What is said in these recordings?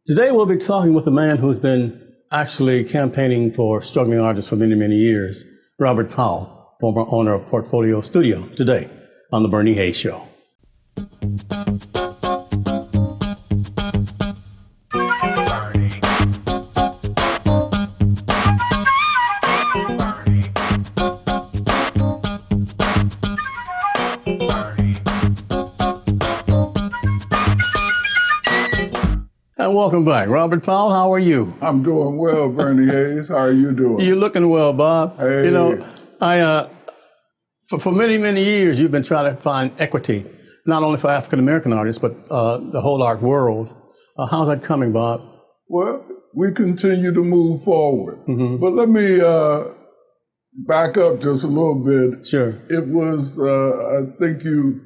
Today we'll be talking with a man who's been actually campaigning for struggling artists for many, many years, Robert Powell, former owner of Portfolio Studio, today on The Bernie Hayes Show. And welcome back. Robert Powell, how are you? I'm doing well, Bernie Hayes. How are you doing? You're looking well, Bob. Hey. You know, for many, many years, you've been trying to find equity, not only for African-American artists, but the whole art world. How's that coming, Bob? Well, we continue to move forward. Mm-hmm. But let me back up just a little bit. Sure. It was, I think you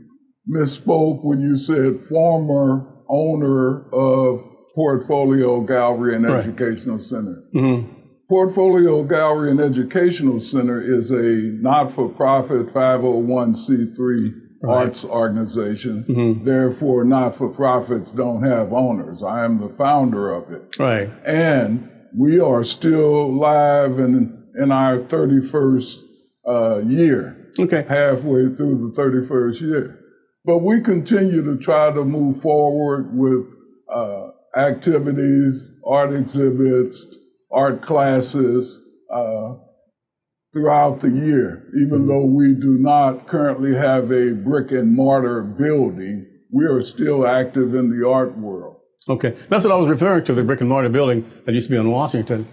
misspoke when you said former owner of Portfolio Gallery and Right. Educational Center. Mm-hmm. Portfolio Gallery and Educational Center is a not-for-profit 501c3 Right. arts organization. Mm-hmm. Therefore, not-for-profits don't have owners. I am the founder of it. Right. And we are still live in our 31st year, Okay. halfway through the 31st year. But we continue to try to move forward with activities, art exhibits, art classes throughout the year. Even though we do not currently have a brick and mortar building, we are still active in the art world. Okay. That's what I was referring to, the brick and mortar building that used to be on Washington.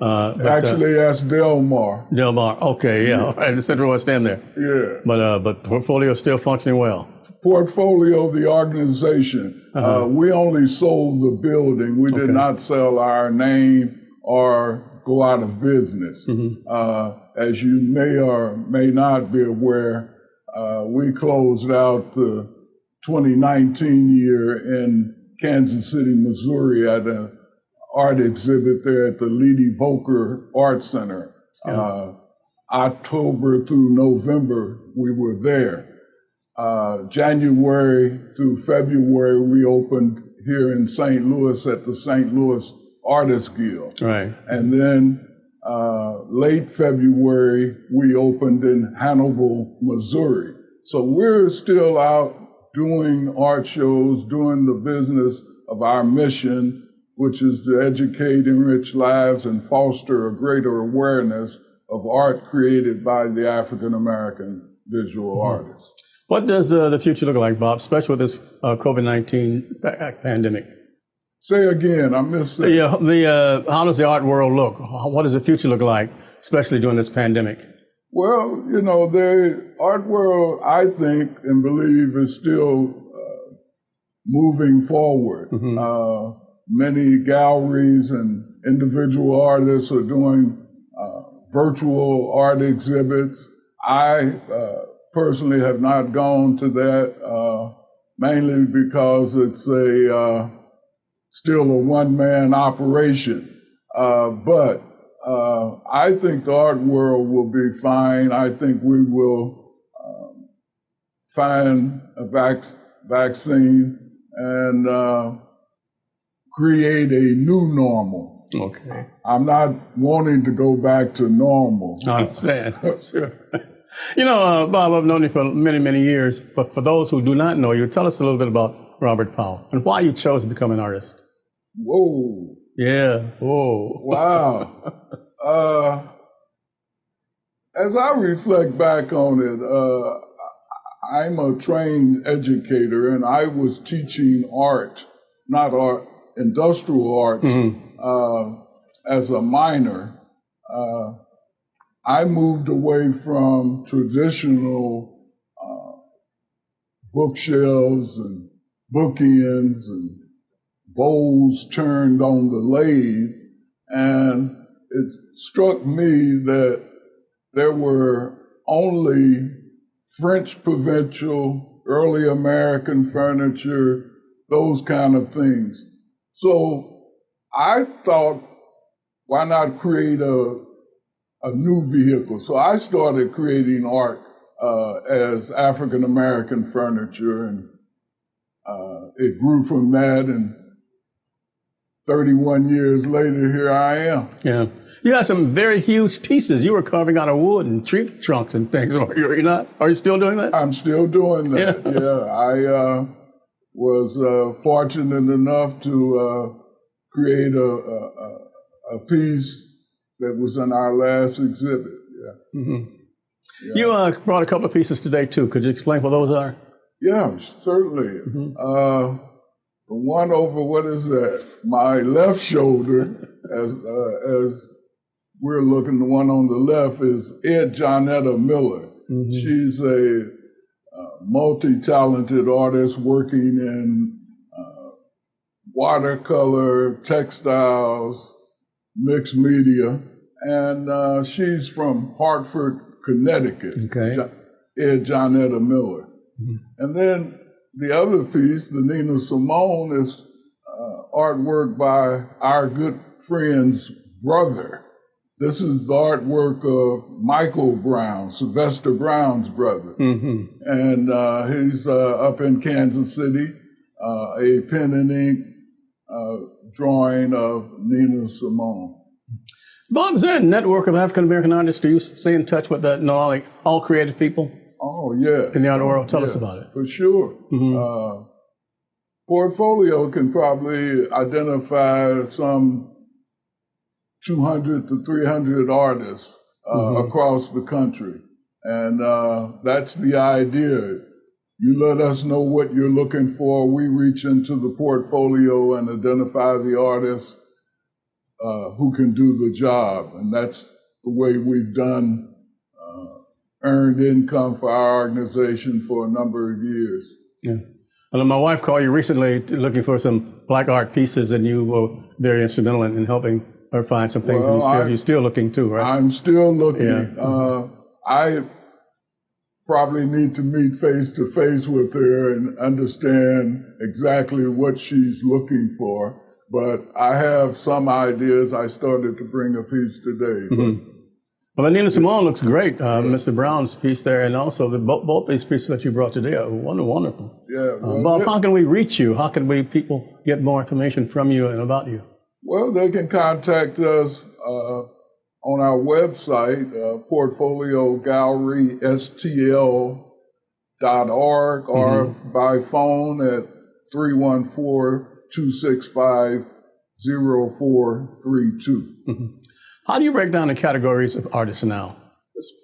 Actually, that's Del Mar. Del Mar. Okay, yeah. All right, the Central West End there. Yeah. But Portfolio is still functioning well. Portfolio, the organization, we only sold the building. We did not sell our name or go out of business. Mm-hmm. As you may or may not be aware, we closed out the 2019 year in Kansas City, Missouri at an art exhibit there at the Leedy Volker Art Center. Yeah. October through November, we were there. January through February, we opened here in St. Louis at the St. Louis Artists Guild. Right. And then late February, we opened in Hannibal, Missouri. So we're still out doing art shows, doing the business of our mission, which is to educate, enrich lives, and foster a greater awareness of art created by the African-American visual artists. What does the future look like, Bob, especially with this COVID-19 pandemic? Say again, I missed that. Yeah, how does the art world look? What does the future look like, especially during this pandemic? Well, you know, the art world, I think and believe, is still moving forward. Mm-hmm. Many galleries and individual artists are doing virtual art exhibits. I personally have not gone to that, mainly because it's still a one-man operation. But I think the art world will be fine. I think we will find a vaccine and create a new normal. Okay. I'm not wanting to go back to normal. I understand. Sure. You know, Bob, I've known you for many, many years, but for those who do not know you, tell us a little bit about Robert Powell and why you chose to become an artist. Whoa. Yeah. Whoa. Wow. As I reflect back on it, I'm a trained educator, and I was teaching art, not art, industrial arts, as a minor. I moved away from traditional bookshelves and bookends and bowls turned on the lathe, and it struck me that there were only French provincial, early American furniture, those kind of things. So I thought, why not create a new vehicle? So I started creating art as African American furniture, and it grew from that. And 31 years later, here I am. Yeah. You had some very huge pieces. You were carving out of wood and tree trunks and things. Are you not? Are you still doing that? I'm still doing that. Yeah. I was fortunate enough to create a piece that was in our last exhibit. Yeah. Mm-hmm. Yeah. You brought a couple of pieces today too. Could you explain what those are? Yeah, certainly. Mm-hmm. The one over, what is that? My left shoulder, as we're looking, the one on the left is Ed Johnetta Miller. Mm-hmm. She's a multi-talented artist working in watercolor, textiles, mixed media, and she's from Hartford, Connecticut. Okay. Ed Johnetta Miller. Mm-hmm. And then the other piece, the Nina Simone, is artwork by our good friend's brother. This is the artwork of Michael Brown, Sylvester Brown's brother. Mm-hmm. And he's up in Kansas City, a pen and ink drawing of Nina Simone. Bob, is there a network of African-American artists? Do you stay in touch with that, all creative people? Oh, yes. In the art world? Tell us about it. For sure. Mm-hmm. Portfolio can probably identify some 200 to 300 artists across the country. And that's the idea. You let us know what you're looking for. We reach into the portfolio and identify the artists who can do the job. And that's the way we've done earned income for our organization for a number of years. Yeah. Well, my wife called you recently looking for some black art pieces, and you were very instrumental in helping her find some things. Well, and you're still looking too, right? I'm still looking. Yeah. I probably need to meet face to face with her and understand exactly what she's looking for. But I have some ideas. I started to bring a piece today. Mm-hmm. Well, Nina Simone looks great. Mr. Brown's piece there, and also both these pieces that you brought today are wonderful. Yeah. Well, Bob, how can we reach you? How can people get more information from you and about you? Well, they can contact us on our website, portfoliogallerystl.org, or by phone at 314-265-0432. Mm-hmm. How do you break down the categories of artists now,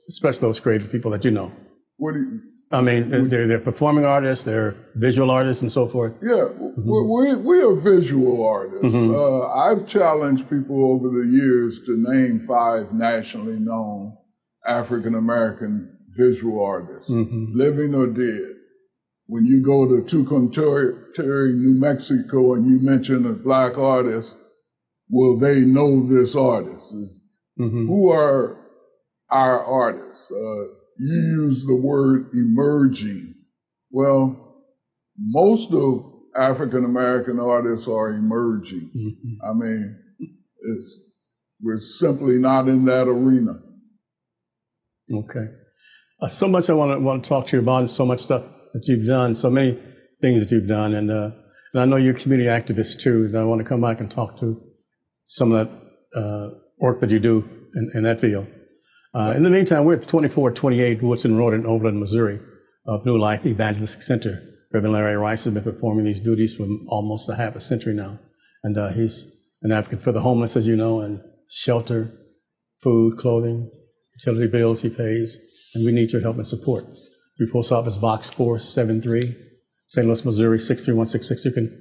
especially those creative people that you know? What do you? I mean, they're performing artists, they're visual artists, and so forth. Yeah, we are visual artists. I've challenged people over the years to name 5 nationally known African-American visual artists, living or dead. When you go to Tucumcari, New Mexico, and you mention a black artist, will they know this artist? Who are our artists? You use the word emerging. Well, most of African-American artists are emerging. I mean, we're simply not in that arena. Okay. So much I want to talk to you about, and so much stuff that you've done, so many things that you've done, and I know you're a community activist too, and I want to come back and talk to some of that work that you do in that field. In the meantime, we're at the 2428 Woodson Road in Overland, Missouri, of New Life Evangelistic Center. Reverend Larry Rice has been performing these duties for almost a half a century now. And he's an advocate for the homeless, as you know, and shelter, food, clothing, utility bills he pays. And we need your help and support. Through Post Office Box 473, St. Louis, Missouri, 63166. You can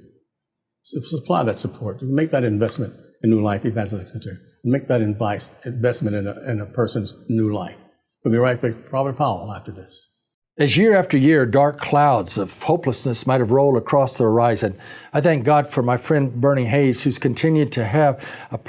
supply that support. Make that investment in New Life Evangelistic Center. Make that investment in a person's new life. We'll be right back with Robert Powell after this. As year after year, dark clouds of hopelessness might have rolled across the horizon, I thank God for my friend Bernie Hayes, who's continued to have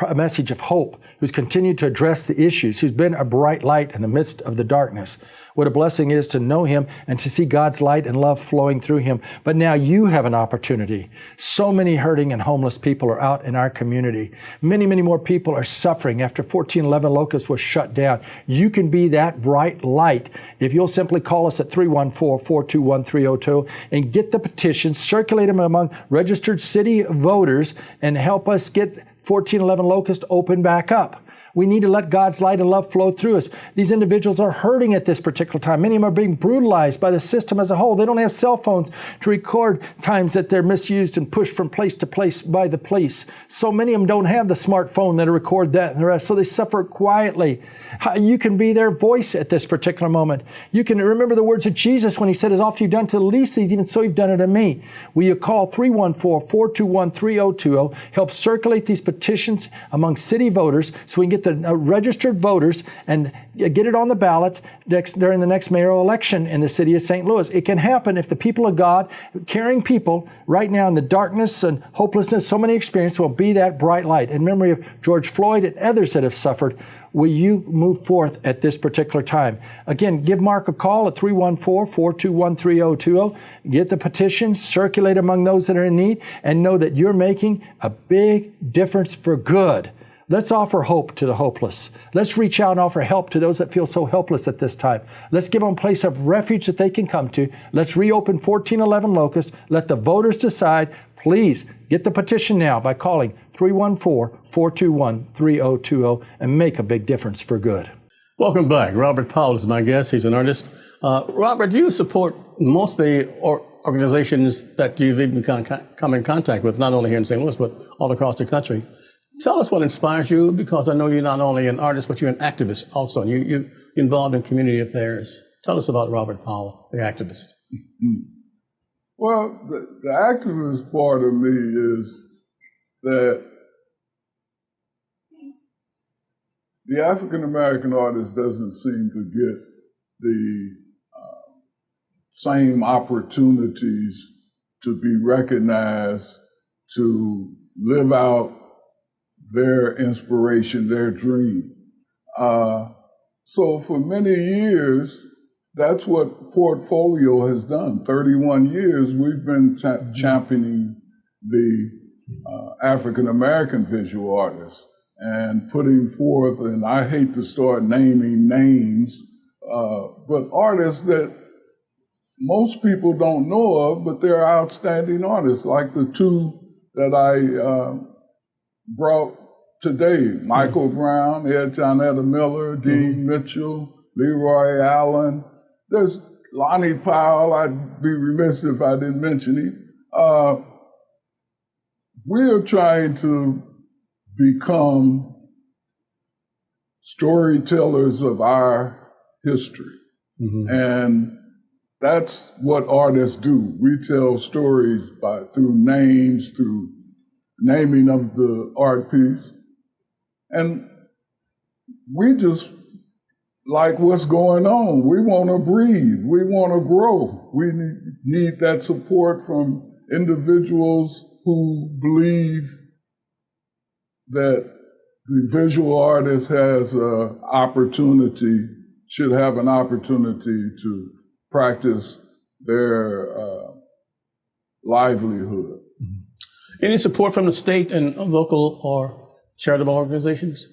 a message of hope, who's continued to address the issues, who's been a bright light in the midst of the darkness. What a blessing it is to know him and to see God's light and love flowing through him. But now you have an opportunity. So many hurting and homeless people are out in our community. Many, many more people are suffering after 1411 Locust was shut down. You can be that bright light if you'll simply call us at 314-421-3020 and get the petitions, circulate them among registered city voters, and help us get 1411 Locust open back up. We need to let God's light and love flow through us. These individuals are hurting at this particular time. Many of them are being brutalized by the system as a whole. They don't have cell phones to record times that they're misused and pushed from place to place by the police. So many of them don't have the smartphone that'll record that and the rest, so they suffer quietly. You can be their voice at this particular moment. You can remember the words of Jesus when he said, as often you've done to the least these, even so you've done it to me. Will you call 314-421-3020, help circulate these petitions among city voters so we can get the registered voters and get it on the ballot during the next mayoral election in the city of St. Louis. It can happen if the people of God, caring people right now in the darkness and hopelessness so many experience, will be that bright light. In memory of George Floyd and others that have suffered, will you move forth at this particular time? Again, give Mark a call at 314-421-3020. Get the petition, circulate among those that are in need, and know that you're making a big difference for good. Let's offer hope to the hopeless. Let's reach out and offer help to those that feel so helpless at this time. Let's give them a place of refuge that they can come to. Let's reopen 1411 Locust. Let the voters decide. Please get the petition now by calling 314-421-3020 and make a big difference for good. Welcome back. Robert Powell is my guest. He's an artist. Robert, you support most of the organizations that you've even come in contact with, not only here in St. Louis, but all across the country. Tell us what inspires you, because I know you're not only an artist, but you're an activist also. You're involved in community affairs. Tell us about Robert Powell, the activist. Well, the activist part of me is that the African-American artist doesn't seem to get the same opportunities to be recognized, to live out their inspiration, their dream. So for many years, that's what Portfolio has done. 31 years, we've been championing the African-American visual artists and putting forth, and I hate to start naming names, but artists that most people don't know of, but they're outstanding artists, like the two that I brought today: Michael Brown, Ed Johnetta Miller, Dean Mitchell, Leroy Allen. There's Lonnie Powell. I'd be remiss if I didn't mention him. We're trying to become storytellers of our history. And that's what artists do. We tell stories through names, through naming of the art piece. And we just like what's going on. We want to breathe. We want to grow. We need that support from individuals who believe that the visual artist has an opportunity, should have an opportunity to practice their livelihood. Any support from the state and local or charitable organizations?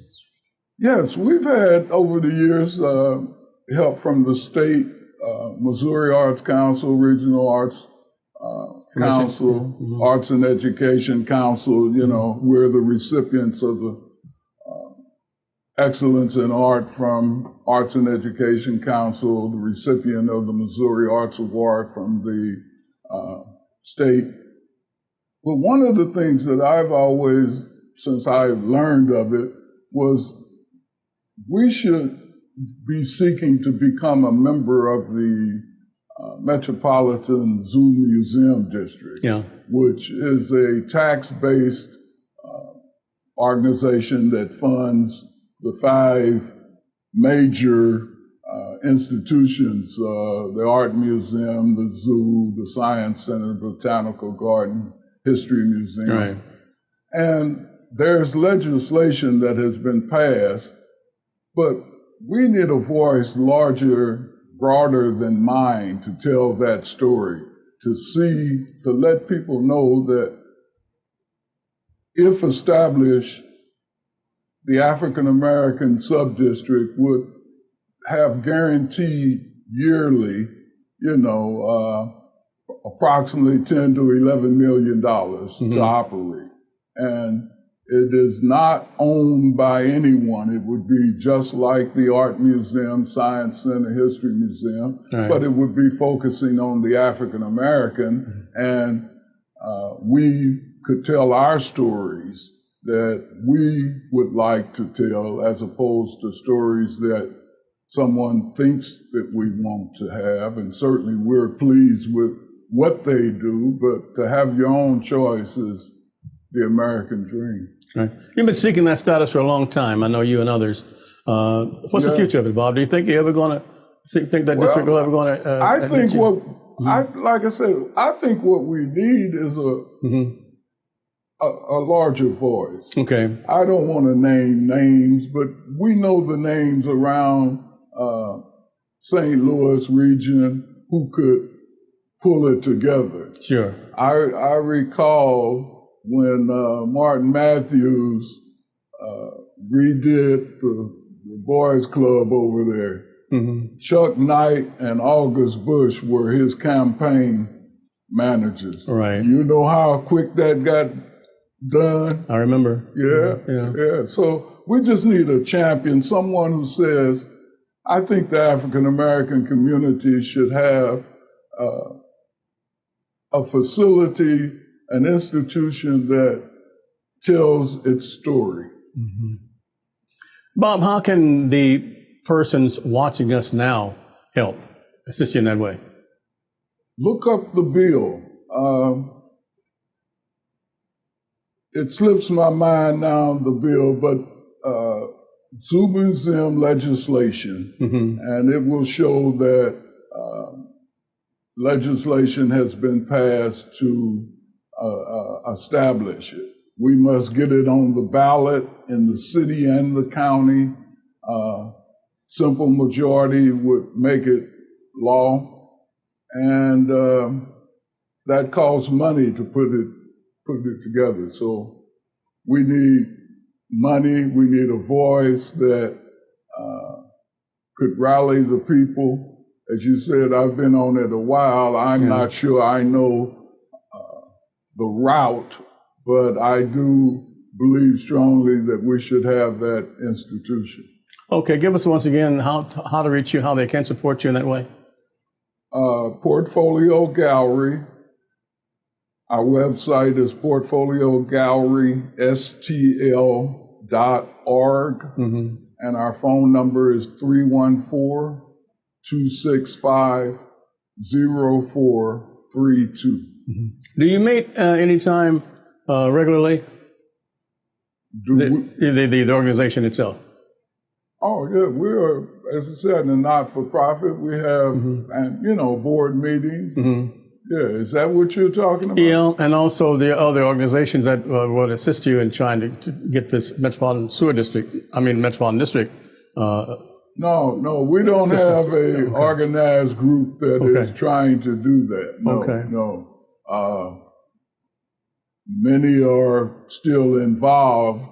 Yes, we've had over the years help from the state, Missouri Arts Council, Regional Arts Council, Arts and Education Council. You know, we're the recipients of the Excellence in Art from Arts and Education Council, the recipient of the Missouri Arts Award from the state. But one of the things that I've always, since I learned of it, was we should be seeking to become a member of the Metropolitan Zoo Museum District, which is a tax-based organization that funds the 5 major institutions, the Art Museum, the Zoo, the Science Center, Botanical Garden, History Museum. Right. And there's legislation that has been passed, but we need a voice larger, broader than mine to tell that story, to let people know that if established, the African-American subdistrict would have guaranteed yearly approximately $10 to $11 million to operate. And it is not owned by anyone. It would be just like the Art Museum, Science Center, History Museum, but it would be focusing on the African American, and we could tell our stories that we would like to tell, as opposed to stories that someone thinks that we want to have. And certainly we're pleased with what they do, but to have your own choice is the American dream. Right. You've been seeking that status for a long time. I know you and others. What's the future of it, Bob? Do you think you're ever going to think that district will ever going to? I think like I said, I think what we need is a larger voice. Okay. I don't want to name names, but we know the names around St. Louis region who could pull it together. Sure. I recall when Martin Matthews redid the boys club over there. Chuck Knight and August Bush were his campaign managers. Right. You know how quick that got done? I remember. Yeah. So we just need a champion, someone who says, I think the African American community should have a facility, an institution that tells its story. Bob, how can the persons watching us now help assist you in that way? Look up the bill. It slips my mind now, the bill, but Zoo Museum legislation, and it will show that legislation has been passed to establish it. We must get it on the ballot in the city and the county. Simple majority would make it law, and that costs money to put it together. So we need money. We need a voice that could rally the people. As you said, I've been on it a while. I'm not sure I know the route, but I do believe strongly that we should have that institution. Okay, give us once again how to reach you, how they can support you in that way. Portfolio Gallery. Our website is portfoliogallerystl.org, and our phone number is 314-265-0432. Do you meet anytime regularly? The organization itself? Oh, yeah, we are, as I said, a not-for-profit. We have, board meetings. Yeah, is that what you're talking about? Yeah, and also the other organizations that would assist you in trying to get this metropolitan district. No, we don't have a organized group that is trying to do that. No. Many are still involved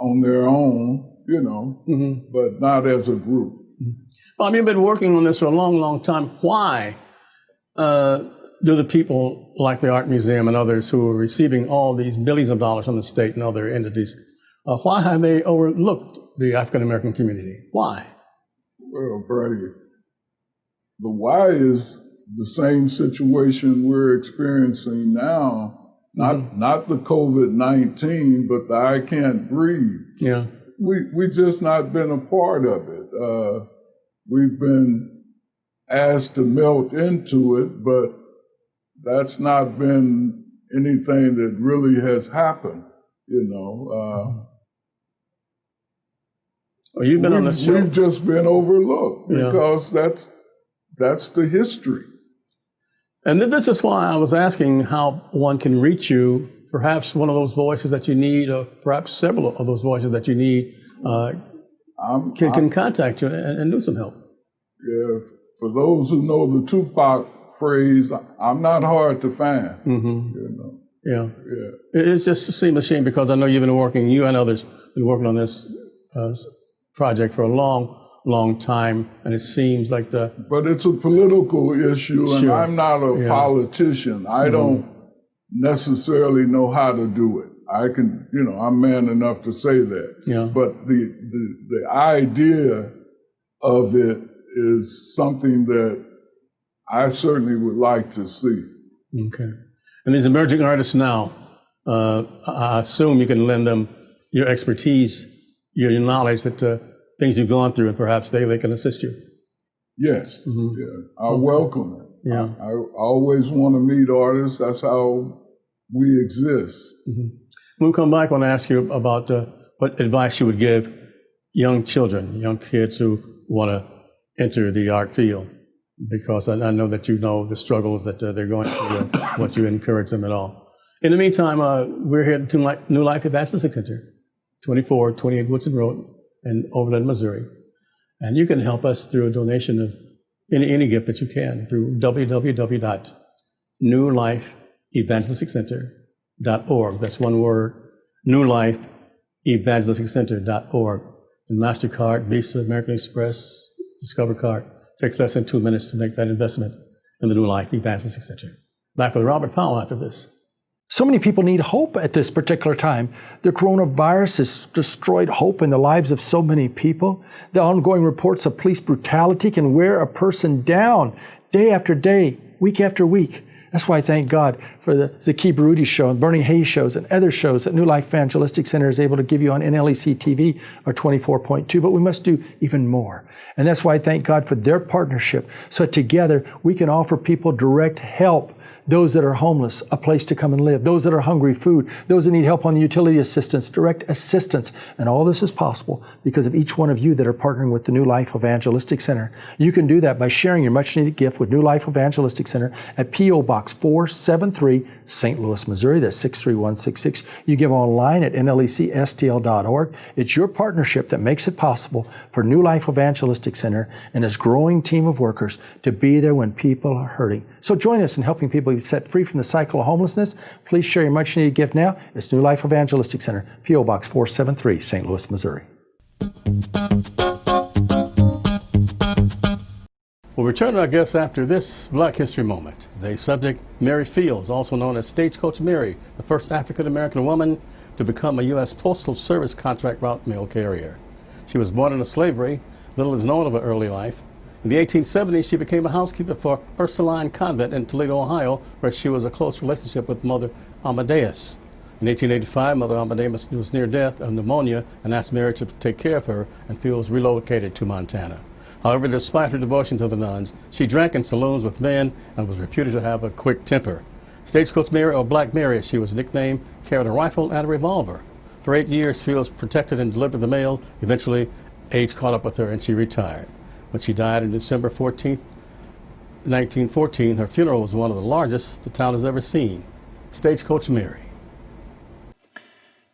on their own, but not as a group. Bob, you've been working on this for a long, long time. Why do the people like the Art Museum and others who are receiving all these billions of dollars from the state and other entities, why have they overlooked the African American community? Why? Well, Brady, the why is the same situation we're experiencing now. Not the COVID-19, but the I can't breathe. Yeah. We just not been a part of it. We've been asked to melt into it, but that's not been anything that really has happened, You've been on the show. We've just been overlooked because that's the history. And this is why I was asking how one can reach you, perhaps one of those voices that you need, or perhaps several of those voices that you need, can contact you and do some help. Yeah, for those who know the Tupac phrase, I'm not hard to find. Yeah. It just seems a shame because I know you've been working, you and others, been working on this project for a long, long time, and it seems like But it's a political issue, and Sure. I'm not a politician. I don't necessarily know how to do it. I can, I'm man enough to say that. Yeah. But the idea of it is something that I certainly would like to see. Okay. And these emerging artists now, I assume you can lend them your expertise, your knowledge, that things you've gone through, and perhaps they can assist you. Yes, I welcome it. Yeah. I always want to meet artists. That's how we exist. When we come back, I want to ask you about what advice you would give young children, young kids who want to enter the art field, because I know that you know the struggles that they're going through and what you encourage them at all. In the meantime, we're here at New Life Evangelistic Center, 2428 Woodson Road in Overland, Missouri. And you can help us through a donation of any gift that you can through www.newlifeevangelisticcenter.org. That's one word, newlifeevangelisticcenter.org. And MasterCard, Visa, American Express, Discover Card. Takes less than 2 minutes to make that investment in the New Life Evangelistic Center. Back with Robert Powell after this. So many people need hope at this particular time. The coronavirus has destroyed hope in the lives of so many people. The ongoing reports of police brutality can wear a person down day after day, week after week. That's why I thank God for the Zaki Baruti show and Bernie Hayes shows and other shows that New Life Evangelistic Center is able to give you on NLEC TV or 24.2, but we must do even more. And that's why I thank God for their partnership, so that together we can offer people direct help. Those that are homeless, a place to come and live. Those that are hungry, food. Those that need help on utility assistance, direct assistance. And all this is possible because of each one of you that are partnering with the New Life Evangelistic Center. You can do that by sharing your much-needed gift with New Life Evangelistic Center at P.O. Box 473, St. Louis, Missouri. That's 63166. You give online at nlecstl.org. It's your partnership that makes it possible for New Life Evangelistic Center and its growing team of workers to be there when people are hurting. So join us in helping people be set free from the cycle of homelessness. Please share your much-needed gift now. It's New Life Evangelistic Center, P.O. Box 473, St. Louis, Missouri. We'll return to our guests after this Black History Moment. Today's subject, Mary Fields, also known as Stagecoach Mary, the first African-American woman to become a U.S. Postal Service contract route mail carrier. She was born into slavery. Little is known of her early life. In the 1870s, she became a housekeeper for Ursuline Convent in Toledo, Ohio, where she was a close relationship with Mother Amadeus. In 1885, Mother Amadeus was near death of pneumonia and asked Mary to take care of her, and Fields relocated to Montana. However, despite her devotion to the nuns, she drank in saloons with men and was reputed to have a quick temper. Stagecoach Mary, or Black Mary as she was nicknamed, carried a rifle and a revolver. For 8 years, Fields protected and delivered the mail. Eventually, age caught up with her and she retired. When she died on December 14, 1914, her funeral was one of the largest the town has ever seen. Stagecoach Mary.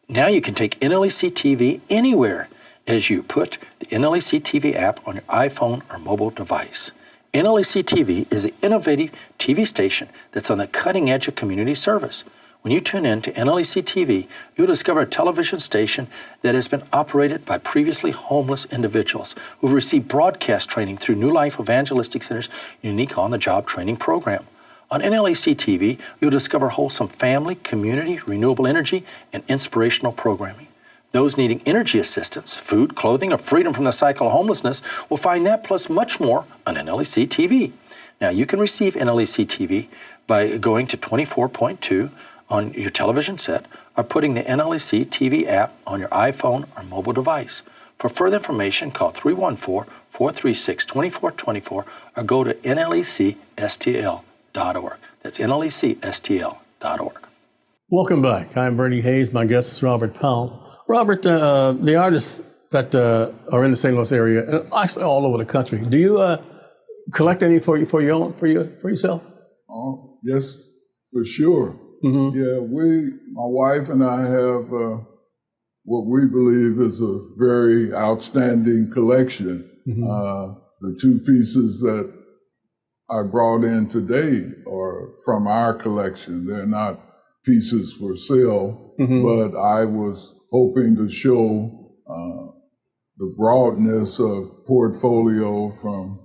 Now you can take NLEC TV anywhere as you put the NLEC TV app on your iPhone or mobile device. NLEC TV is an innovative TV station that's on the cutting edge of community service. When you tune in to NLEC TV, you'll discover a television station that has been operated by previously homeless individuals who've received broadcast training through New Life Evangelistic Center's unique on-the-job training program. On NLEC TV, you'll discover wholesome family, community, renewable energy, and inspirational programming. Those needing energy assistance, food, clothing, or freedom from the cycle of homelessness will find that plus much more on NLEC TV. Now, you can receive NLEC TV by going to 24.2 on your television set or putting the NLEC TV app on your iPhone or mobile device. For further information, call 314-436-2424 or go to nlecstl.org. That's nlecstl.org. Welcome back. I'm Bernie Hayes. My guest is Robert Powell. Robert, the artists that are in the St. Louis area, and actually all over the country, do you collect any for yourself? Oh, yes, for sure. Mm-hmm. Yeah, my wife and I have what we believe is a very outstanding collection. Mm-hmm. The two pieces that I brought in today are from our collection. They're not pieces for sale, mm-hmm. but I was hoping to show the broadness of portfolio from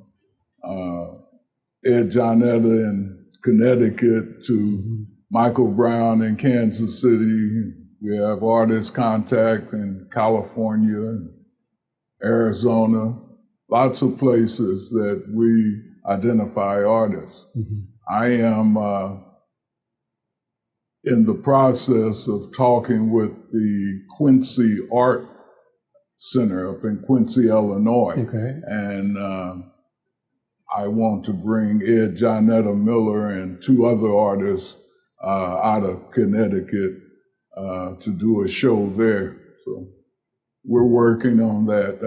Ed Jonetta in Connecticut to Michael Brown in Kansas City. We have artist contact in California and Arizona, lots of places that we identify artists. I am in the process of talking with the Quincy Art Center up in Quincy, Illinois. Okay. And I want to bring Ed Jonetta Miller and 2 other artists out of Connecticut to do a show there. So we're working on that.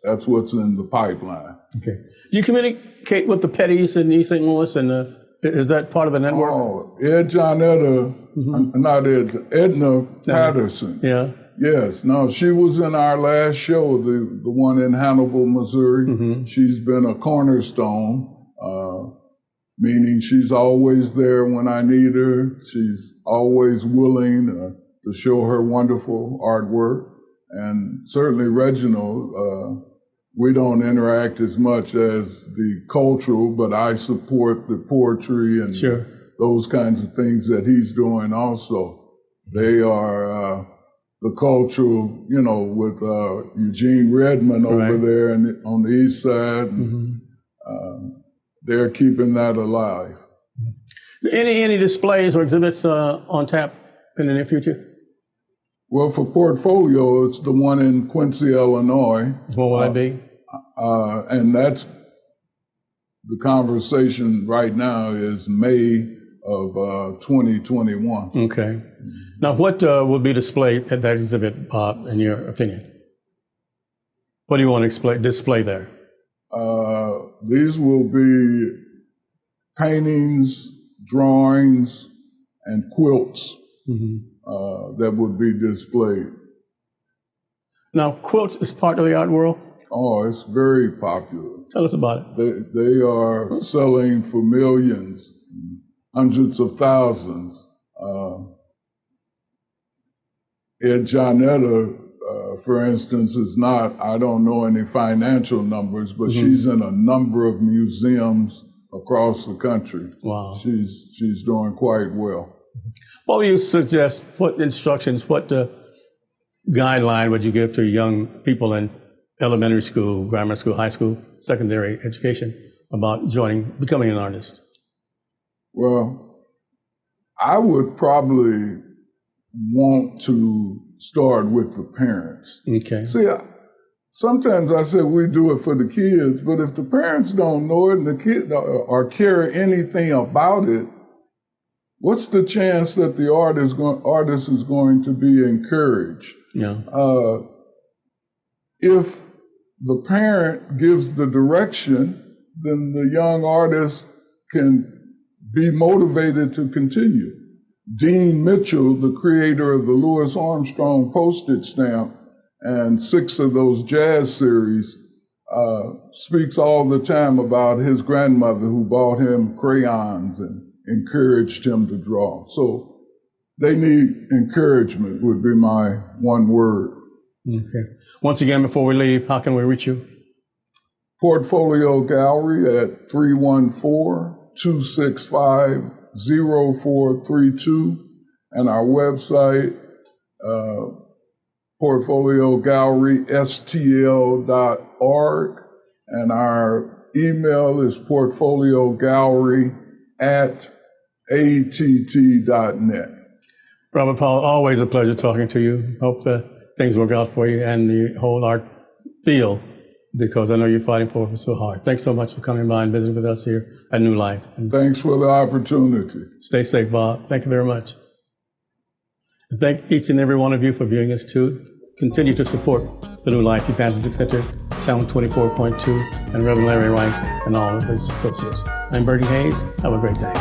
That's what's in the pipeline. Okay. Do you communicate with the Pettys in East St. Louis, and is that part of the network? Oh, Ed Jonetta, not Ed, Edna Patterson. Yeah. Yes, no, she was in our last show, the one in Hannibal, Missouri. She's been a cornerstone, meaning she's always there when I need her. She's always willing to show her wonderful artwork. And certainly Reginald, we don't interact as much as the cultural, but I support the poetry and those kinds of things that he's doing also. They are the cultural, you know, with Eugene Redmond over there and on the east side. They're keeping that alive. Any displays or exhibits on tap in the near future? Well, for portfolio, it's the one in Quincy, Illinois. What will that be? And that's the conversation right now is May of 2021. Okay. Now, what will be displayed at that exhibit, Bob, in your opinion? What do you want to display there? These will be paintings, drawings, and quilts that would be displayed. Now, quilts is part of the art world? Oh, it's very popular. Tell us about it. They are selling for millions, hundreds of thousands. Ed Jonetta, for instance, is not, I don't know any financial numbers, but she's in a number of museums across the country. Wow. She's doing quite well. What would you suggest, what instructions, what guideline would you give to young people in elementary school, grammar school, high school, secondary education about becoming an artist? Well, I would probably want to start with the parents. Okay. See, sometimes I say we do it for the kids, but if the parents don't know it and the kid or care anything about it, what's the chance that the artist is going to be encouraged? Yeah. If the parent gives the direction, then the young artist can be motivated to continue. Dean Mitchell, the creator of the Louis Armstrong postage stamp and 6 of those jazz series, speaks all the time about his grandmother who bought him crayons and encouraged him to draw. So they need encouragement would be my one word. Okay. Once again, before we leave, how can we reach you? Portfolio Gallery at 314-265-0432 and our website, portfoliogallerystl.org, and our email is portfoliogallery@att.net. Robert Powell, always a pleasure talking to you. Hope that things work out for you and the whole art field, because I know you're fighting for it so hard. Thanks so much for coming by and visiting with us here at New Life. And thanks for the opportunity. Stay safe, Bob. Thank you very much. And thank each and every one of you for viewing us too. Continue to support the New Life Evangelistic Center, Sound 24.2, and Reverend Larry Rice and all of his associates. I'm Bertie Hayes. Have a great day.